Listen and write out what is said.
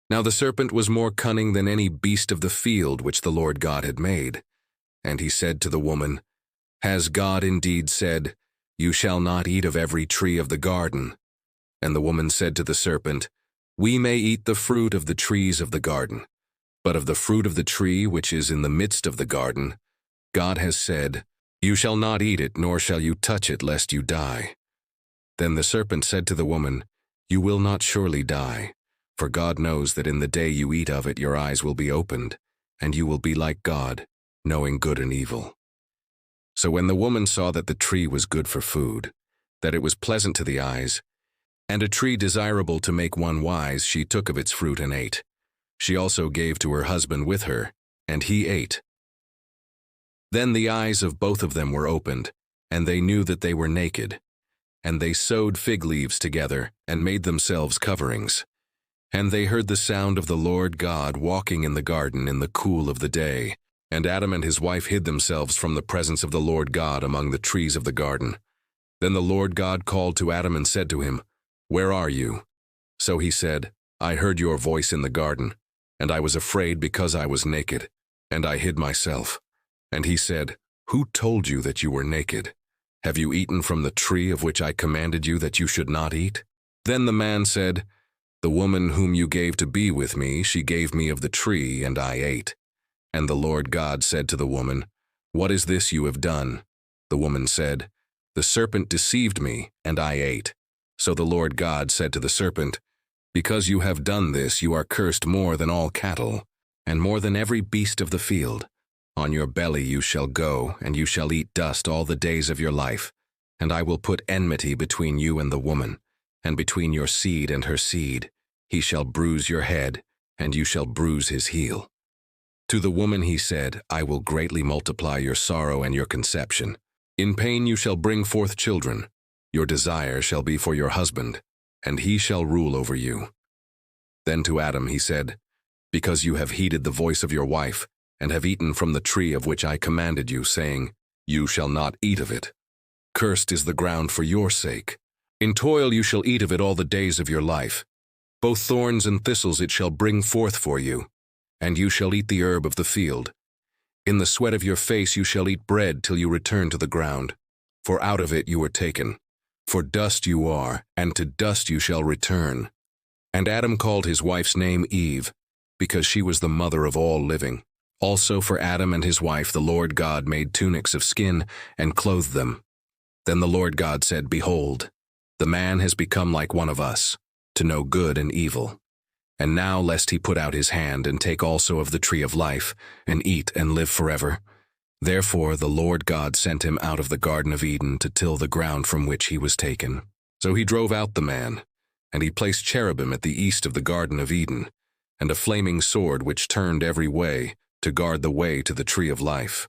Now the serpent was more cunning than any beast of the field which the Lord God had made. And he said to the woman, Has God indeed said, You shall not eat of every tree of the garden? And the woman said to the serpent, We may eat the fruit of the trees of the garden, but of the fruit of the tree which is in the midst of the garden, God has said, You shall not eat it, nor shall you touch it, lest you die. Then the serpent said to the woman, You will not surely die, for God knows that in the day you eat of it your eyes will be opened, and you will be like God, knowing good and evil. So when the woman saw that the tree was good for food, that it was pleasant to the eyes, and a tree desirable to make one wise, she took of its fruit and ate. She also gave to her husband with her, and he ate. Then the eyes of both of them were opened, and they knew that they were naked. And they sewed fig leaves together, and made themselves coverings. And they heard the sound of the Lord God walking in the garden in the cool of the day. And Adam and his wife hid themselves from the presence of the Lord God among the trees of the garden. Then the Lord God called to Adam and said to him, Where are you? So he said, I heard your voice in the garden, and I was afraid because I was naked, and I hid myself. And he said, Who told you that you were naked? Have you eaten from the tree of which I commanded you that you should not eat? Then the man said, The woman whom you gave to be with me, she gave me of the tree, and I ate. And the Lord God said to the woman, What is this you have done? The woman said, The serpent deceived me, and I ate. So the Lord God said to the serpent, Because you have done this, you are cursed more than all cattle, and more than every beast of the field. On your belly you shall go, and you shall eat dust all the days of your life. And I will put enmity between you and the woman, and between your seed and her seed. He shall bruise your head, and you shall bruise his heel. To the woman he said, I will greatly multiply your sorrow and your conception. In pain you shall bring forth children. Your desire shall be for your husband, and he shall rule over you. Then to Adam he said, Because you have heeded the voice of your wife, and have eaten from the tree of which I commanded you, saying, You shall not eat of it. Cursed is the ground for your sake. In toil you shall eat of it all the days of your life. Both thorns and thistles it shall bring forth for you, and you shall eat the herb of the field. In the sweat of your face you shall eat bread till you return to the ground, for out of it you were taken. For dust you are, and to dust you shall return. And Adam called his wife's name Eve, because she was the mother of all living. Also for Adam and his wife the Lord God made tunics of skin and clothed them. Then the Lord God said, Behold, the man has become like one of us, to know good and evil. And now lest he put out his hand and take also of the tree of life, and eat and live forever. Therefore the Lord God sent him out of the Garden of Eden to till the ground from which he was taken. So he drove out the man, and he placed cherubim at the east of the Garden of Eden, and a flaming sword which turned every way, to guard the way to the tree of life.